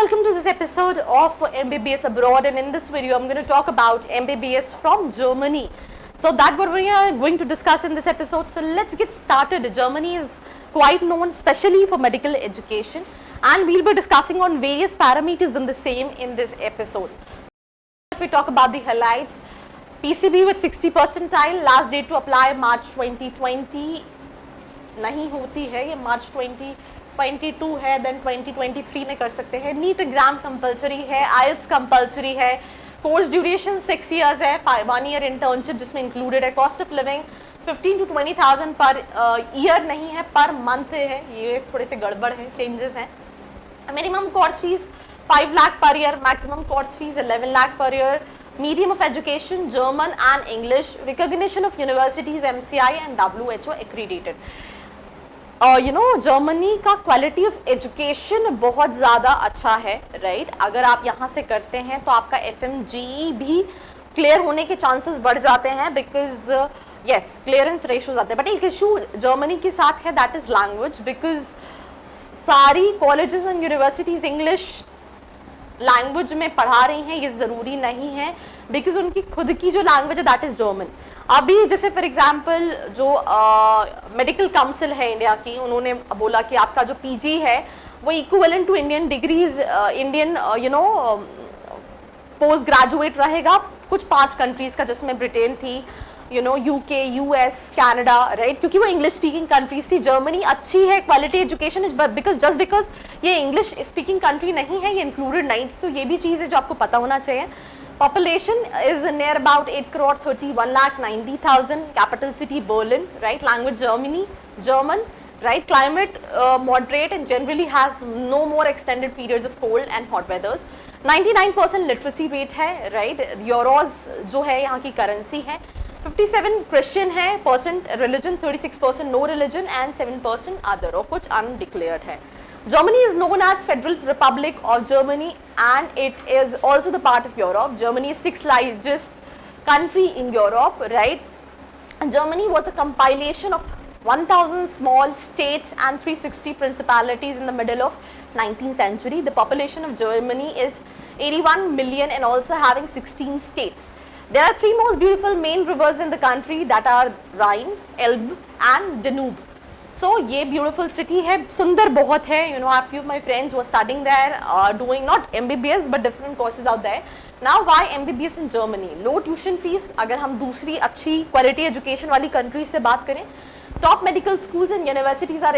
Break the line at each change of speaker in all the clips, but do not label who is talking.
welcome to this episode of MBBS Abroad, and in this video I'm going to talk about MBBS from Germany. So that's what we are going to discuss in this episode. So let's get started. Germany is quite known especially for medical education, and we'll be discussing on various parameters in the same in this episode. So if we talk about the highlights, PCB with 60 percentile, last date to apply March 2020 नहीं होती है, ये March 2022 है, then 2023 में कर सकते हैं. NEET exam compulsory है, आइल्स कंपलसरी है, कोर्स ड्यूरेशन 6 years है, 1 year इंटर्नशिप जिसमें इंक्लूडेड है. Cost of living 15 to 20,000 per year नहीं है, पर मंथ है. ये थोड़े से गड़बड़ है, चेंजेस हैं. Minimum course fees 5 lakh per year, maximum course fees 11 lakh per year. Medium of education German and English. Recognition of universities MCI and WHO accredited. Germany का क्वालिटी ऑफ एजुकेशन बहुत ज़्यादा अच्छा है, राइट. अगर आप यहाँ से करते हैं तो आपका FMGE भी क्लियर होने के चांसेस बढ़ जाते हैं, बिकॉज यस क्लियरेंस रेशोज आते हैं. बट एक इशू जर्मनी के साथ है, दैट इज़ लैंग्वेज, बिकॉज सारी colleges and universities English language में पढ़ा रही हैं. ये ज़रूरी नहीं है, बिकॉज उनकी खुद की जो लैंग्वेज है दैट इज़ जर्मन. अभी जैसे फॉर एग्जांपल जो मेडिकल काउंसिल है इंडिया की, उन्होंने बोला कि आपका जो PG है वो equivalent to Indian degrees, Indian post graduate रहेगा कुछ 5 कंट्रीज़ का, जिसमें ब्रिटेन थी, UK, US, कनाडा, राइट, क्योंकि वो इंग्लिश स्पीकिंग कंट्रीज थी. जर्मनी अच्छी है क्वालिटी एजुकेशन, बिकॉज ये इंग्लिश स्पीकिंग कंट्री नहीं है, ये इंक्लूडेड नहीं थी. तो ये भी चीज़ है जो आपको पता होना चाहिए. Population is near about 8,31,90,000. Capital city Berlin, right? Language German, right? Climate moderate and generally has no more extended periods of cold and hot weathers. 99% literacy rate है, right? Euros जो है यहाँ की currency है. 57 Christian है, percent religion, 36% no religion and 7% other, और कुछ undeclared है. Germany is known as Federal Republic of Germany and it is also the part of Europe. Germany is 6th largest country in Europe, right? And Germany was a compilation of 1,000 small states and 360 principalities in the middle of 19th century. The population of Germany is 81 million and also having 16 states. There are 3 most beautiful main rivers in the country that are Rhine, Elbe and Danube. So ये beautiful city है, सुंदर बहुत है. I have few of my friends who are studying there, doing not MBBS but different courses out there. Now why MBBS in Germany? Low tuition fees. अगर हम दूसरी अच्छी quality education वाली countries से बात करें, top medical schools and universities are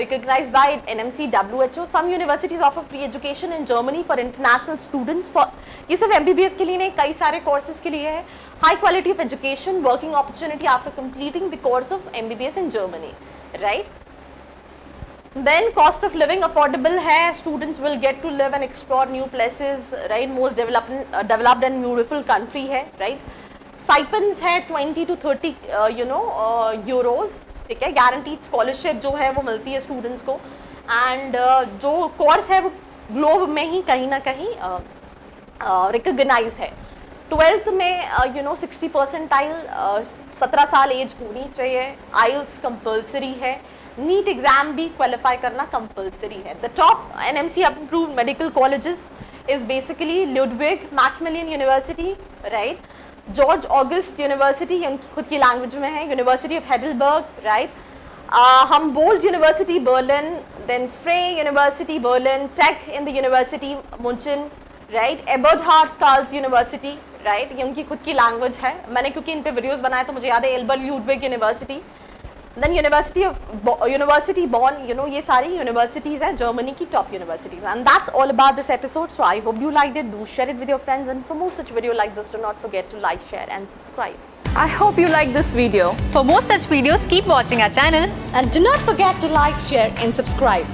recognized by NMC, WHO. Some universities offer free education in Germany for international students. For ये सिर्फ MBBS के लिए नहीं, कई सारे courses के लिए है. High quality of education, working opportunity after completing the course of MBBS in Germany. Right? Then cost of living affordable है, students will get to live and explore new places, right? Most developed and beautiful country है, right? Stipends है 20 to 30 euros, ठीक है. guaranteed scholarship जो है वो मिलती है students को, and जो course है वो globe में ही कहीं ना कहीं recognize है. 12th में 60 percentile, 17 साल एज होनी चाहिए. आइल्स कंपलसरी है. नीट एग्जाम भी क्वालिफाई करना कंपलसरी है. The top NMC approved medical colleges is basically Ludwig Maximilian university, right, George August university, खुद की लैंग्वेज में है, university of Heidelberg, right, Humboldt university Berlin, then Free university Berlin, tech in the university Munchen, right, Eberhard Karls university, right, ये उनकी खुद की language है. मैंने क्योंकि इन पे वीडियोस बनाए तो मुझे याद है. Albert Ludwig university, then university Bonn, ये सारी यूनिवर्सिटीज़ हैं जर्मनी की top universities. And that's all about this episode. So I hope you liked it. Do share it with your friends, and for more such video like this do not forget to like, share and subscribe.
I hope you like this video. For more such videos, keep watching our channel
And do not forget to like, share and subscribe.